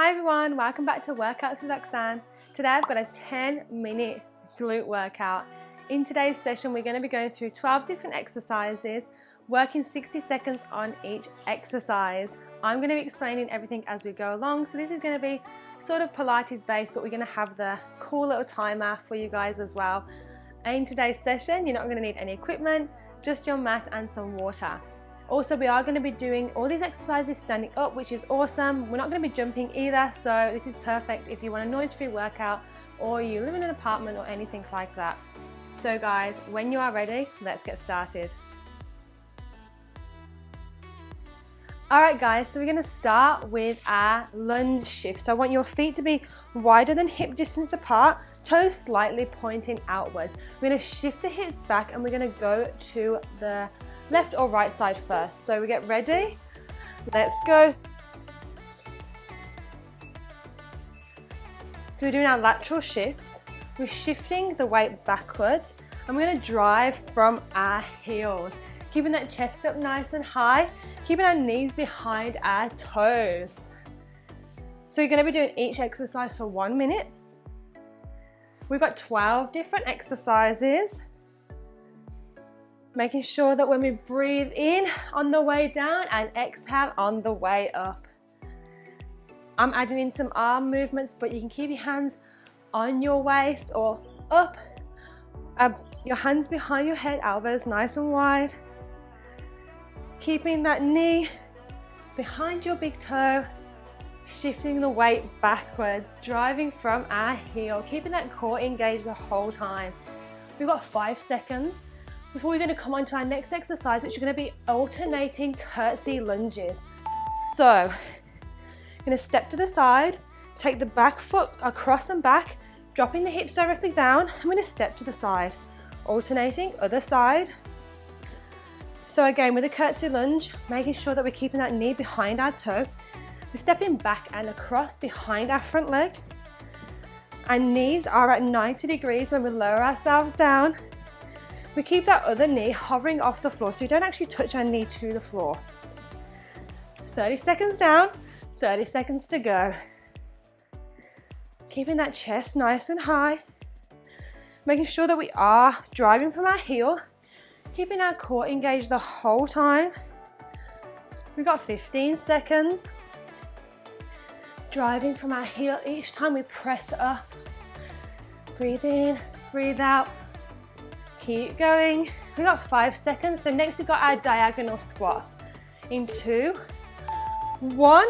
Hi everyone, welcome back to Workouts with Roxanne. Today I've got a 10-minute glute workout. In today's session we're going to be going through 12 different exercises, working 60 seconds on each exercise. I'm going to be explaining everything as we go along, so this is going to be sort of Pilates based, but we're going to have the cool little timer for you guys as well. In today's session you're not going to need any equipment, just your mat and some water. Also, we are going to be doing all these exercises standing up, which is awesome. We're not going to be jumping either, so this is perfect if you want a noise-free workout or you live in an apartment or anything like that. So guys, when you are ready, let's get started. Alright guys, so we're going to start with our lunge shift. So I want your feet to be wider than hip distance apart, toes slightly pointing outwards. We're going to shift the hips back and we're going to go to the left or right side first. So we get ready, let's go. So we're doing our lateral shifts. We're shifting the weight backwards and we're going to drive from our heels, keeping that chest up nice and high, keeping our knees behind our toes. So you're going to be doing each exercise for 1 minute. We've got 12 different exercises. Making sure that when we breathe in on the way down and exhale on the way up. I'm adding in some arm movements, but you can keep your hands on your waist or up. Your hands behind your head, elbows nice and wide. Keeping that knee behind your big toe, shifting the weight backwards, driving from our heel, keeping that core engaged the whole time. We've got 5 seconds before we're going to come on to our next exercise, which are going to be alternating curtsy lunges. So, I'm going to step to the side, take the back foot across and back, dropping the hips directly down. I'm going to step to the side, alternating other side. So again, with a curtsy lunge, making sure that we're keeping that knee behind our toe. We're stepping back and across behind our front leg. Our knees are at 90 degrees when we lower ourselves down. We keep that other knee hovering off the floor so we don't actually touch our knee to the floor. 30 seconds down, 30 seconds to go. Keeping that chest nice and high. Making sure that we are driving from our heel, keeping our core engaged the whole time. We've got 15 seconds. Driving from our heel each time we press up. Breathe in, breathe out. Keep going. We've got 5 seconds. So next we've got our diagonal squat. In 2, 1,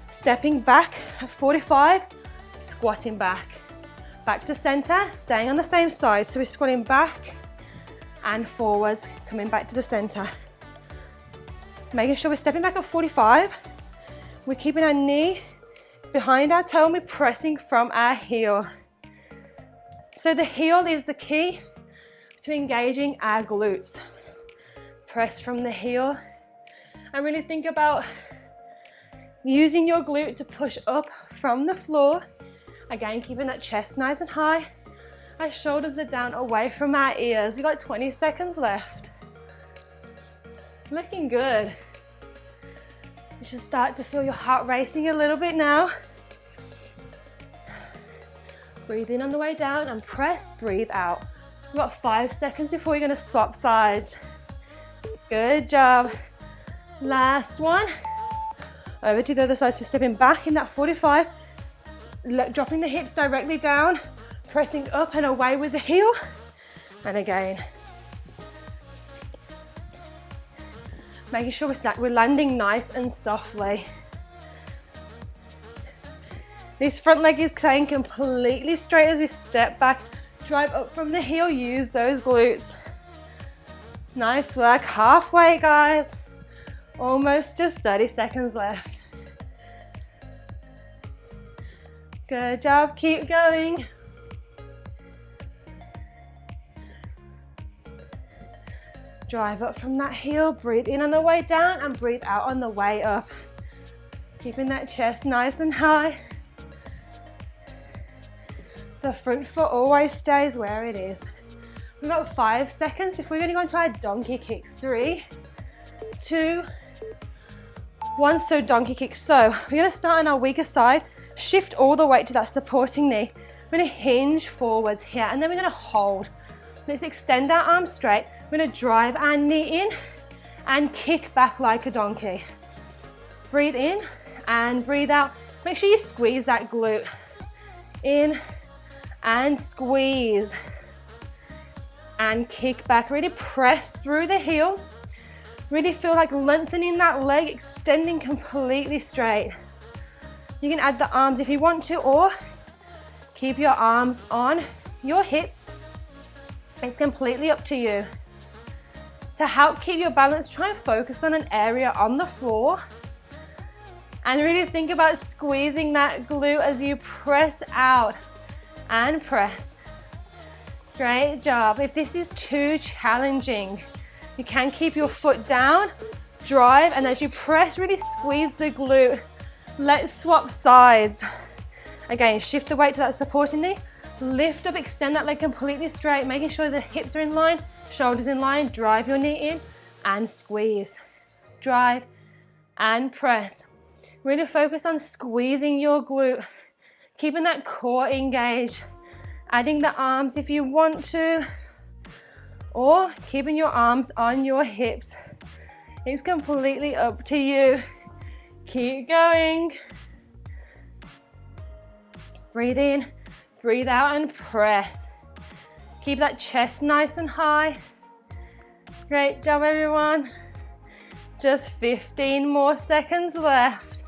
stepping back at 45, squatting back. Back to center, staying on the same side. So we're squatting back and forwards, coming back to the center. Making sure we're stepping back at 45. We're keeping our knee behind our toe and we're pressing from our heel. So the heel is the key to engaging our glutes. Press from the heel and really think about using your glute to push up from the floor. Again, keeping that chest nice and high. Our shoulders are down away from our ears. We've got 20 seconds left. Looking good. You should start to feel your heart racing a little bit now. Breathe in on the way down and press, breathe out. We've got 5 seconds before we're going to swap sides. Good job. Last one. Over to the other side, so stepping back in that 45. Dropping the hips directly down, pressing up and away with the heel. And again. Making sure we're landing nice and softly. This front leg is staying completely straight as we step back. Drive up from the heel, use those glutes. Nice work, halfway guys. Almost just 30 seconds left. Good job, keep going. Drive up from that heel, breathe in on the way down and breathe out on the way up. Keeping that chest nice and high. The front foot always stays where it is. We've got 5 seconds before we're going to go into our donkey kicks. 3, 2, One so donkey kick. So we're gonna start on our weaker side, shift all the weight to that supporting knee. We're gonna hinge forwards here, and then we're gonna hold. Let's extend our arms straight. We're gonna drive our knee in and kick back like a donkey. Breathe in and breathe out. Make sure you squeeze that glute. In and squeeze. And kick back. Really press through the heel. Really feel like lengthening that leg, extending completely straight. You can add the arms if you want to, or keep your arms on your hips. It's completely up to you. To help keep your balance, try and focus on an area on the floor. And really think about squeezing that glute as you press out and press. Great job. If this is too challenging, you can keep your foot down, drive, and as you press, really squeeze the glute. Let's swap sides. Again, shift the weight to that supporting knee. Lift up, extend that leg completely straight, making sure the hips are in line, shoulders in line. Drive your knee in and squeeze. Drive and press. Really focus on squeezing your glute, keeping that core engaged, adding the arms if you want to, or keeping your arms on your hips. It's completely up to you. Keep going. Breathe in, breathe out and press. Keep that chest nice and high. Great job, everyone. Just 15 more seconds left.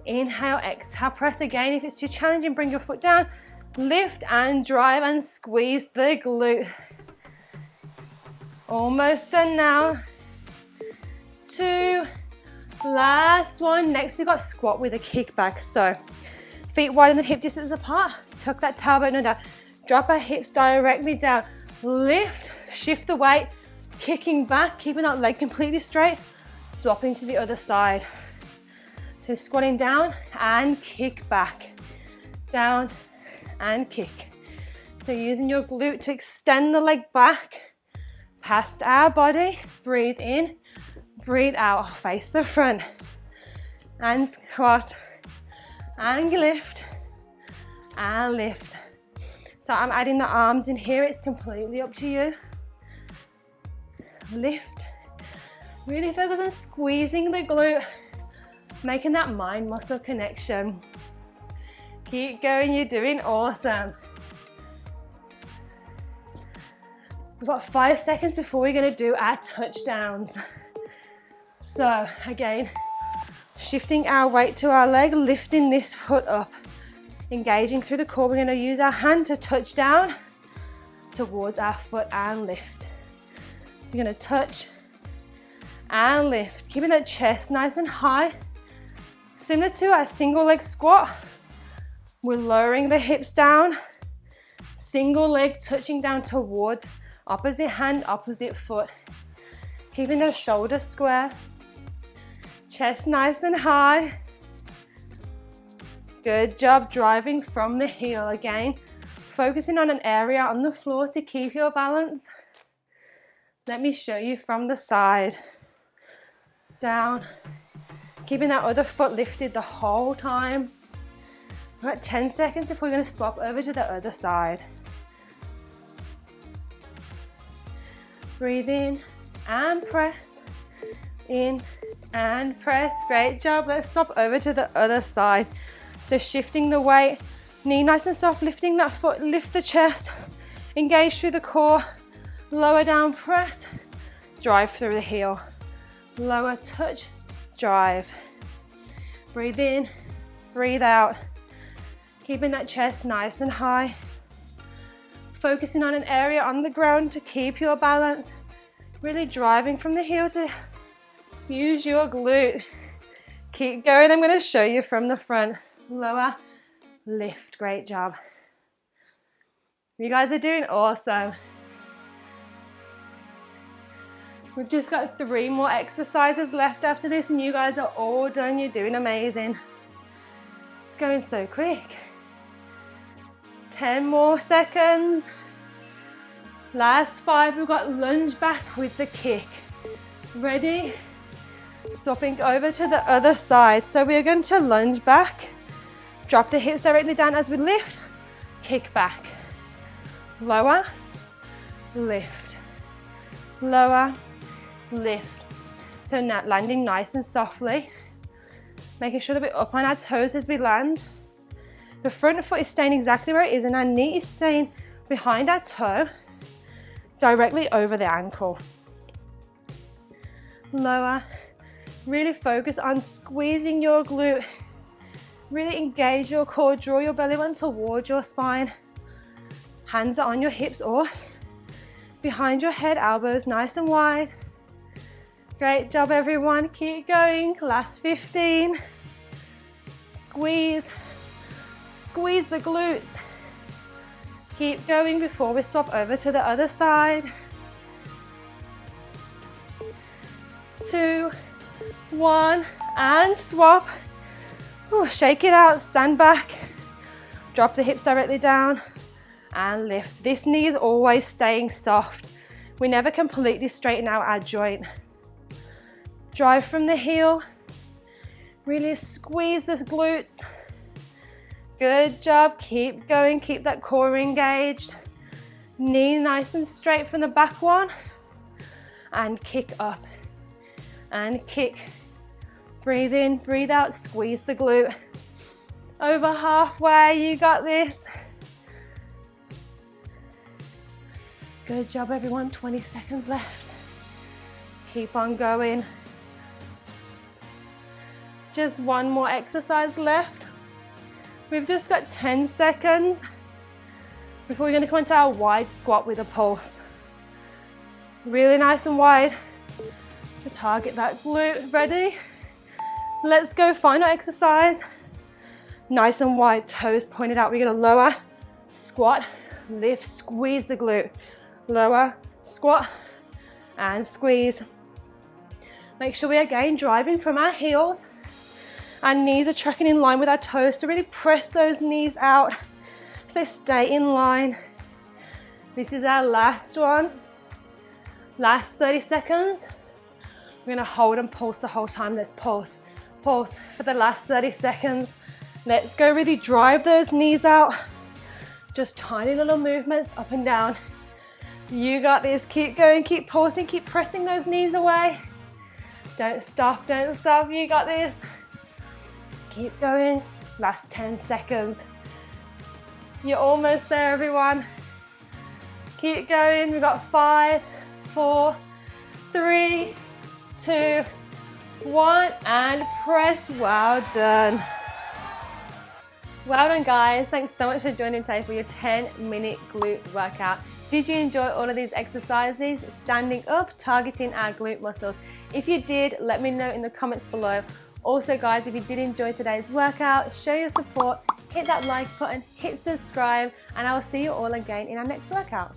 Inhale, exhale, press again. If it's too challenging, bring your foot down. Lift and drive and squeeze the glute. Almost done now. 2, last one. Next, we've got squat with a kickback. So, feet wider than hip distance apart. Tuck that tailbone under. Drop our hips directly down. Lift, shift the weight, kicking back, keeping that leg completely straight. Swapping to the other side. So squatting down and kick back. Down and kick. So using your glute to extend the leg back past our body. Breathe in, breathe out, face the front. And squat, and lift, and lift. So I'm adding the arms in here, it's completely up to you. Lift. Really focus on squeezing the glute, making that mind-muscle connection. Keep going, you're doing awesome. We've got 5 seconds before we're gonna do our touchdowns. So again, shifting our weight to our leg, lifting this foot up, engaging through the core. We're gonna use our hand to touch down towards our foot and lift. So you're gonna touch and lift, keeping that chest nice and high. Similar to our single leg squat, we're lowering the hips down, single leg touching down towards opposite hand, opposite foot. Keeping the shoulders square, chest nice and high. Good job, driving from the heel again. Focusing on an area on the floor to keep your balance. Let me show you from the side. Down, keeping that other foot lifted the whole time. We've got 10 seconds before we're going to swap over to the other side. Breathe in and press. In and press. Great job. Let's swap over to the other side. So shifting the weight, knee nice and soft, lifting that foot, lift the chest, engage through the core, lower down, press, drive through the heel. Lower, touch, drive. Breathe in, breathe out. Keeping that chest nice and high. Focusing on an area on the ground to keep your balance. Really driving from the heel to use your glute. Keep going, I'm going to show you from the front. Lower, lift, great job. You guys are doing awesome. We've just got 3 more exercises left after this and you guys are all done. You're doing amazing. It's going so quick. 10 more seconds. Last 5, we've got lunge back with the kick. Ready? Swapping over to the other side. So we're going to lunge back, drop the hips directly down as we lift, kick back, lower, lift, lower, lift. So now landing nice and softly, making sure that we're up on our toes as we land. The front foot is staying exactly where it is and our knee is staying behind our toe, directly over the ankle. Lower, really focus on squeezing your glute. Really engage your core, draw your belly button towards your spine. Hands are on your hips or behind your head, elbows nice and wide. Great job everyone, keep going, last 15. Squeeze, squeeze the glutes. Keep going before we swap over to the other side. 2, 1, and swap. Ooh, shake it out, stand back, drop the hips directly down and lift. This knee is always staying soft. We never completely straighten out our joint. Drive from the heel, really squeeze the glutes. Good job, keep going, keep that core engaged. Knee nice and straight from the back one. And kick up, and kick. Breathe in, breathe out, squeeze the glute. Over halfway, you got this. Good job everyone, 20 seconds left. Keep on going. Just one more exercise left. We've just got 10 seconds before we're going to come into our wide squat with a pulse. Really nice and wide to target that glute. Ready? Let's go, final exercise. Nice and wide, toes pointed out. We're going to lower, squat, lift, squeeze the glute. Lower, squat, and squeeze. Make sure we are again driving from our heels. Our knees are tracking in line with our toes, so really press those knees out so stay in line. This is our last one. Last 30 seconds. We're gonna hold and pulse the whole time. Let's pulse, pulse for the last 30 seconds. Let's go, really drive those knees out. Just tiny little movements up and down. You got this, keep going, keep pulsing, keep pressing those knees away. Don't stop, you got this. Keep going, last 10 seconds. You're almost there, everyone. Keep going, we've got 5, 4, 3, 2, 1, and press. Well done. Well done, guys. Thanks so much for joining today for your 10-minute glute workout. Did you enjoy all of these exercises standing up, targeting our glute muscles? If you did, let me know in the comments below. Also, guys, if you did enjoy today's workout, show your support, hit that like button, hit subscribe, and I will see you all again in our next workout.